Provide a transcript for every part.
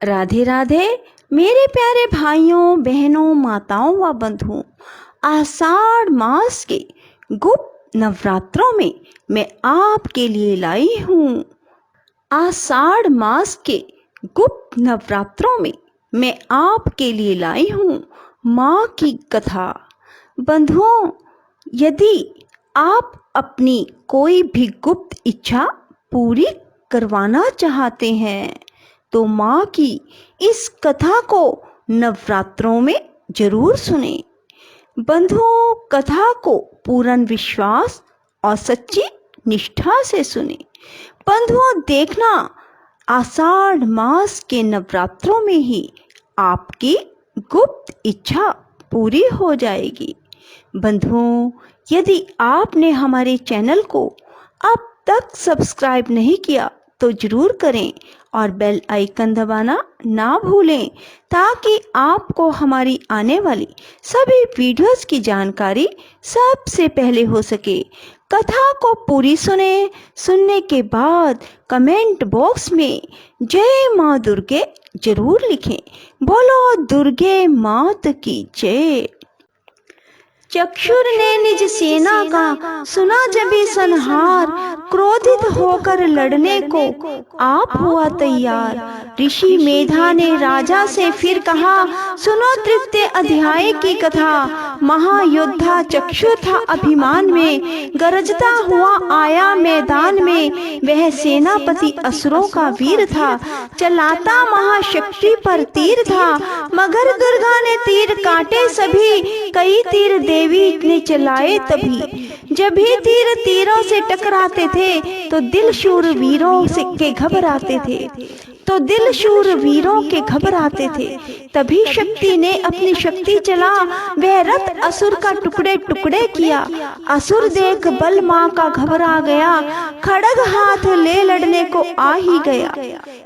राधे राधे मेरे प्यारे भाइयों बहनों माताओं व बंधुओं। आषाढ़ मास के गुप्त नवरात्रों में मैं आपके लिए लाई हूँ। आषाढ़ मास के गुप्त नवरात्रों में मैं आपके लिए लाई हूँ माँ की कथा। बंधुओं, यदि आप अपनी कोई भी गुप्त इच्छा पूरी करवाना चाहते हैं तो माँ की इस कथा को नवरात्रों में जरूर सुने। बंधुओं, कथा को पूर्ण विश्वास और सच्ची निष्ठा से सुने। बंधुओं, देखना आषाढ़ मास के नवरात्रों में ही आपकी गुप्त इच्छा पूरी हो जाएगी। बंधुओं, यदि आपने हमारे चैनल को अब तक सब्सक्राइब नहीं किया तो जरूर करें और बेल आइकन दबाना ना भूलें ताकि आपको हमारी आने वाली सभी वीडियोस की जानकारी सबसे पहले हो सके। कथा को पूरी सुने। सुनने के बाद कमेंट बॉक्स में जय माँ दुर्गे जरूर लिखें। बोलो दुर्गे मात की जय। चक्षुर ने निज सेना का सुना जभी संहार, क्रोधित होकर लड़ने को आप हुआ तैयार। ऋषि मेधा ने राजा से फिर कहा, सुनो तृतीय अध्याय की कथा। महायोद्धा चक्षुर था अभिमान में, गरजता हुआ आया मैदान में। वह सेनापति असुरों का वीर था, चलाता महाशक्ति पर तीर था। मगर दुर्गा ने तीर काटे सभी, कई तीर देवी ने चलाए तभी। जब भी तीर तीरों से टकराते थे तो दिल शूर वीरों से के घबराते थे। तभी शक्ति ने अपनी शक्ति चला, वह रथ असुर का टुकड़े टुकड़े किया। असुर देख बल माँ का घबरा गया, खड़ग हाथ ले लड़ने को आ ही गया।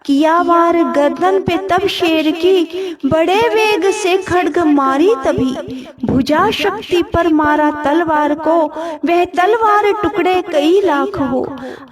किया वार गर्दन पे तब शेर की, बड़े वेग से खड्ग मारी तभी। भुजा शक्ति पर मारा तलवार को, वह तलवार टुकड़े कई लाख हो।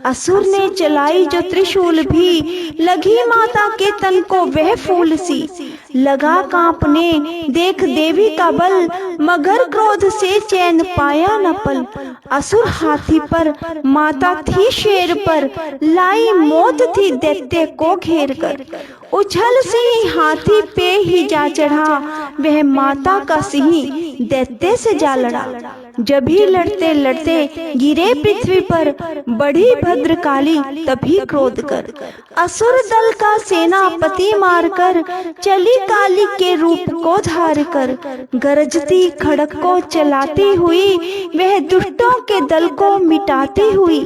असुर ने चलाई जो त्रिशूल भी, लगी माता के तन को वह फूल सी। लगा कांपने देख देवी का बल, मगर क्रोध से चैन पाया न पल। असुर हाथी पर, माता थी शेर पर, लाई मौत थी दैत्य को घेर कर। उछल सिंह हाथी पे ही जा चढ़ा, वह माता का सिंह दैत्य से जा लड़ा। जब ही लड़ते लड़ते गिरे पृथ्वी पर, बढ़ी भद्रकाली तभी क्रोध कर। असुर दल का सेनापति मारकर, चली काली के रूप को धार कर। गरजती खड़ग को चलाती हुई, वह दुष्टों के दल को मिटाती हुई।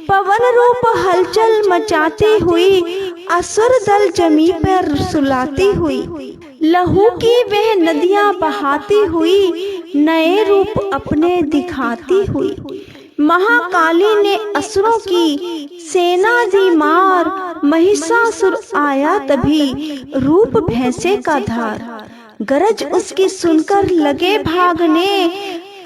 पवन रूप हलचल मचाती हुई, असुर दल जमी पर सुलाती हुई। लहू की वह नदियां बहाती हुई, नए रूप अपने दिखाती हुई। महाकाली ने असुरों की सेना दी मार, महिषासुर आया तभी, रूप भैंसे का धार। गरज उसकी सुनकर लगे भागने,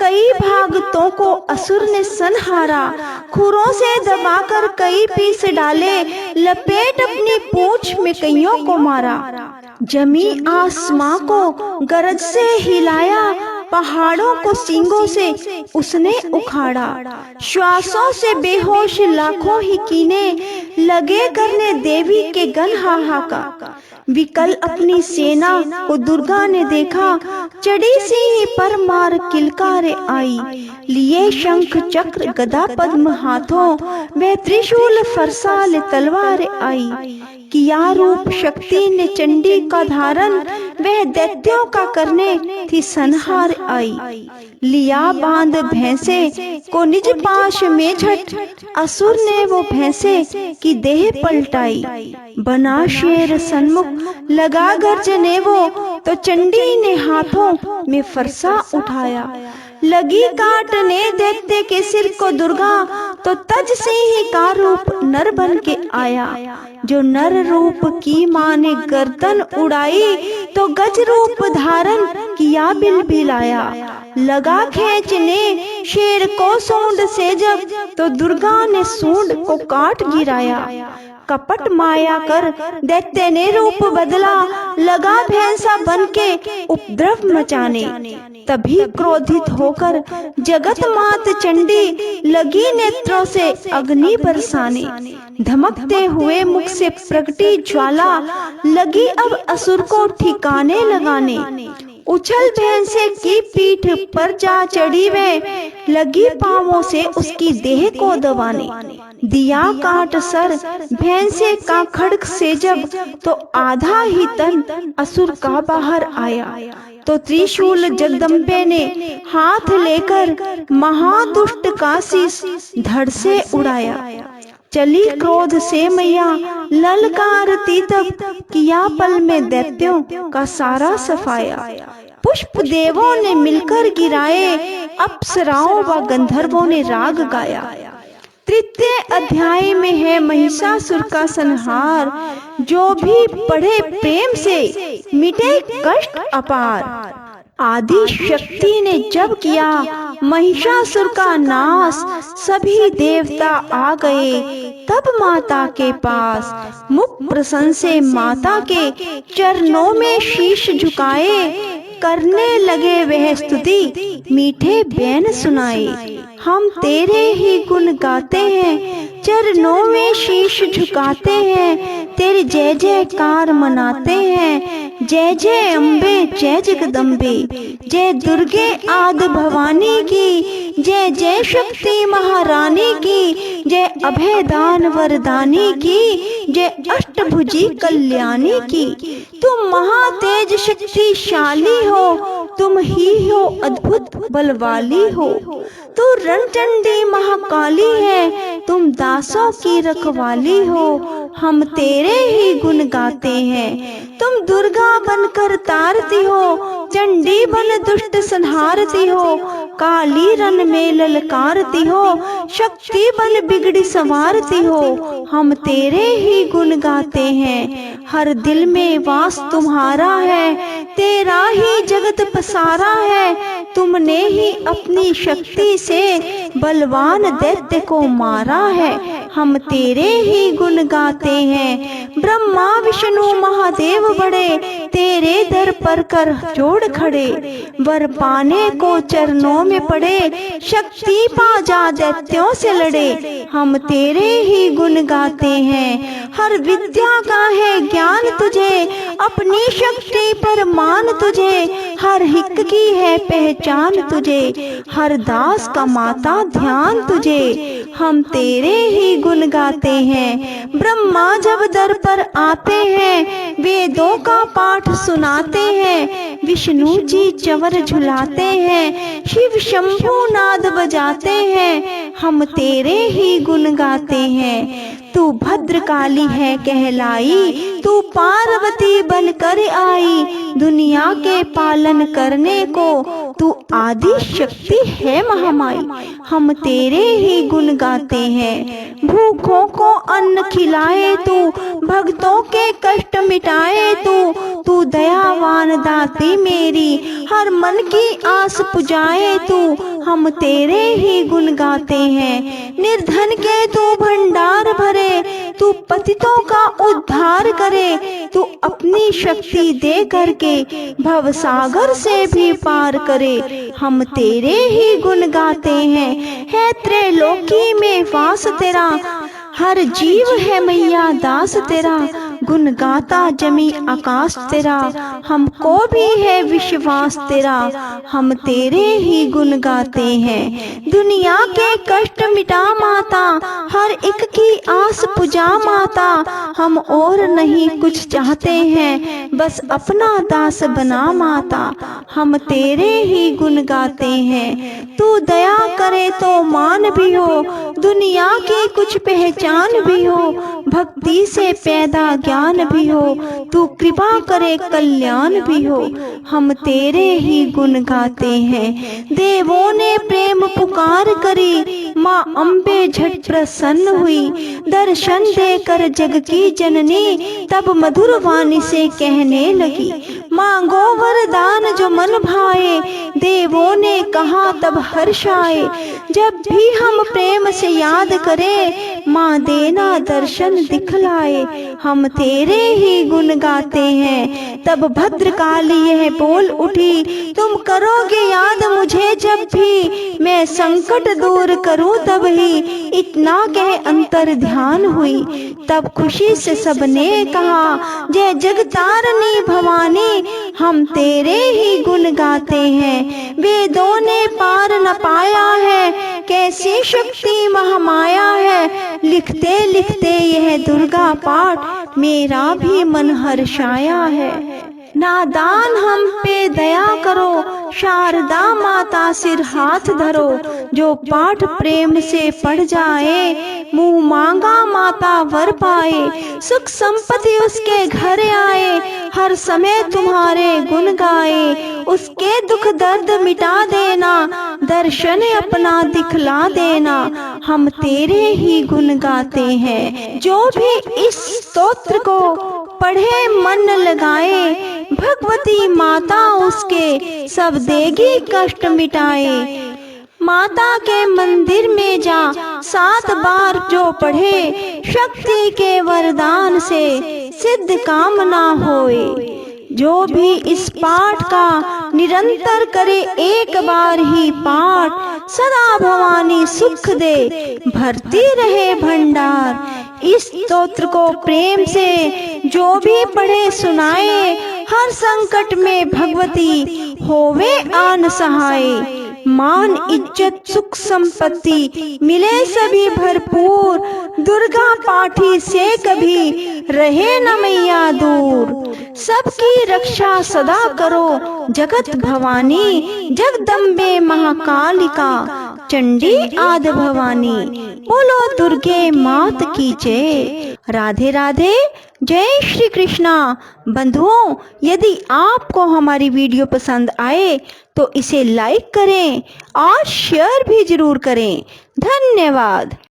कई भागतों को असुर ने संहारा। खुरों से दबाकर कई पीस डाले, लपेट अपनी पूंछ में कईयों को मारा। जमी आसमां को गरज से हिलाया, पहाड़ों को सींगों से उसने उखाड़ा। श्वासों से बेहोश लाखों ही कीने, लगे करने देवी के गण हाहाकार। विकल अपनी सेना को दुर्गा ने देखा, चढ़ी सिंह पर मार किलकारे आई। लिए शंख चक्र गदा पद्म हाथों, वह त्रिशूल फरसाल तलवार आई। किया रूप शक्ति ने चंडी का धारण, वह दैत्यों का करने थी संहार आई। लिया बांध भैंसे को निज पाश में झट, असुर ने वो भैंसे की देह पलटाई। बना शेर सन्मुख लगा गर्जने वो, तो चंडी ने हाथों में फरसा उठाया। लगी काटने दैत्य के सिर को दुर्गा, तो तज सिंह का रूप नर बन के आया। जो नर रूप की माँ ने गर्दन उड़ाई, तो गज रूप धारण किया बिलबिलाया। लगा खींचने शेर को सूंड से जब, तो दुर्गा ने सूंड को काट गिराया। कपट माया कर दैत्य ने रूप बदला, लगा भैंसा बनके उपद्रव मचाने। तभी क्रोधित होकर जगत मात चंडी लगी नेत्रों से अग्नि बरसाने। धमकते हुए मुख से प्रगटी ज्वाला लगी अब असुर को ठिकाने लगाने। उछल भैंसे की पीठ पर जा चढ़ी वे, लगी पांवों से उसकी देह को दबाने। दिया काट सर भैंसे का खड्ग से जब, तो आधा ही तन असुर का बाहर आया। तो त्रिशूल जगदम्बे ने हाथ लेकर महादुष्ट का शीश धड़ से उड़ाया। चली क्रोध से मैया ललकारती तब, किया पल में दैत्यों का सारा सफाया। पुष्प देवों ने मिलकर गिराए, अप्सराओं व गंधर्वों ने राग गाया। तृतीय अध्याय में है महिषासुर का संहार, जो भी पढ़े प्रेम से मिटे कष्ट अपार। आदि शक्ति ने जब किया महिषासुर का नाश, सभी देवता आ गए तब माता के पास। मुख प्रसन्न से माता के चरणों में शीश झुकाए, करने लगे वह स्तुति मीठे बैन सुनाए। हम तेरे ही गुण गाते हैं, चरणों में शीश झुकाते हैं, तेरी जय जयकार मनाते हैं। जय जय अम्बे जय जगदम्बे, जय दुर्गे आदि भवानी की, जय जय शक्ति महारानी की, जय अभयदान वरदानी की, जय अष्टभुजी कल्याणी की। तुम महातेज शक्तिशाली हो, तुम ही हो अद्भुत बलवाली हो। तू रणचंडी महाकाली है, तुम दासों की रखवाली हो। हम तेरे ही गुण गाते हैं। तुम दुर्गा बनकर तारती हो, चंडी बन दुष्ट संहारती हो, काली रन में ललकारती हो, शक्ति बन बिगड़ी संवारती हो। हम तेरे ही गुण गाते हैं। हर दिल में वास तुम्हारा है, तेरा ही जगत पसारा है। तुमने ही अपनी शक्ति से बलवान दैत्य को मारा है। हम तेरे ही गुण गाते हैं। ब्रह्मा विष्णु महादेव बड़े, तेरे दर पर कर जोड़ खड़े। वर पाने को चरणों में पड़े, शक्ति पा जा दैत्यों से लड़े। हम तेरे ही गुण गाते हैं। हर विद्या का है ज्ञान तुझे, अपनी शक्ति पर मान तुझे। हर हिक की है पहचान तुझे, हर दास का माता ध्यान तुझे। हम तेरे ही गुण गाते हैं। ब्रह्मा जब दर पर आते हैं, वेदों का पाठ सुनाते हैं। विष्णु जी चंवर झुलाते हैं, शिव शंभु नाद बजाते हैं। हम तेरे ही गुण गाते हैं। तू भद्रकाली है कहलाई, तू पार्वती बनकर आई। दुनिया के पालन करने को तू आदि शक्ति है महामाई। हम तेरे ही गुण गाते हैं। भूखों को अन्न खिलाए तू, भक्तों के कष्ट मिटाए तू दयावान दाती मेरी, हर मन की आस पुजाए तू। हम तेरे ही गुण गाते हैं। निर्धन के तू भंडार भरे, तू पतितों का उद्धार करे। तू अपनी शक्ति दे करके भवसागर से भी पार करे। हम तेरे ही गुण गाते हैं। है त्रैलोकी में वास तेरा, हर जीव है मैया दास तेरा। गुण गाता जमी आकाश तेरा, हमको भी है विश्वास तेरा। हम तेरे ही गुण गाते हैं। दुनिया के कष्ट मिटा माता, हर एक की आस पुजा माता। हम और नहीं कुछ चाहते हैं, बस अपना दास बना माता। हम तेरे ही गुण गाते हैं। तू दया करे तो मान भी हो, दुनिया की कुछ पहचान भी हो। भक्ति से पैदा ज्ञान भी हो, तू कृपा करे कल्याण भी हो। हम तेरे ही गुण गाते हैं। देवों ने प्रेम पुकार करी, माँ अम्बे झट प्रसन्न हुई। दर्शन देकर जग की जननी, तब मधुर वाणी से कहने लगी। मांगो वरदान जो मन भाए, देवों ने कहा तब हर्ष आए। जब भी हम प्रेम से याद करें, माँ देना दर्शन दिखलाए। हम तेरे ही गुण गाते हैं। तब भद्रकाली यह बोल उठी, तुम करोगे याद मुझे जब भी, मैं संकट दूर करूं तब ही। इतना कह अंतर ध्यान हुई। तब खुशी से सबने कहा, जय जगतारनी भवानी, हम तेरे ही गुण गाते हैं। वेदों ने पार न पाया है, कैसी शक्ति महामाया है। लिखते लिखते यह दुर्गा पाठ, मेरा भी मन हर्षाया है। नादान हम पे दया करो, शारदा माता सिर हाथ धरो। जो पाठ प्रेम से पढ़ जाए, मुंह मांगा माता वर पाए। सुख संपत्ति उसके घर आए, हर समय तुम्हारे गुण गाए। उसके दुख दर्द मिटा देना, दर्शन अपना दिखला देना। हम तेरे ही गुण गाते हैं। जो भी इस स्तोत्र को पढ़े मन लगाए, भगवती माता उसके सब देगी कष्ट मिटाए। माता के मंदिर में जा 7 बार जो पढ़े, शक्ति के वरदान से सिद्ध कामना होए। जो भी इस पाठ का निरंतर करे, एक बार ही पाठ, सदा भवानी सुख दे, भरती रहे भंडार। इस स्तोत्र को प्रेम से जो भी पढ़े सुनाए, हर संकट में भगवती होवे आन सहाय। मान इज्जत सुख संपत्ति मिले सभी भरपूर, दुर्गा पाठी से कभी रहे न मैया दूर। सबकी रक्षा सदा करो जगत भवानी, जगदम्बे महाकालिका, चंडी आदि भवानी। बोलो दुर्गे मात की जय। राधे राधे, जय श्री कृष्णा। बंधुओं, यदि आपको हमारी वीडियो पसंद आए तो इसे लाइक करें और शेयर भी जरूर करें। धन्यवाद।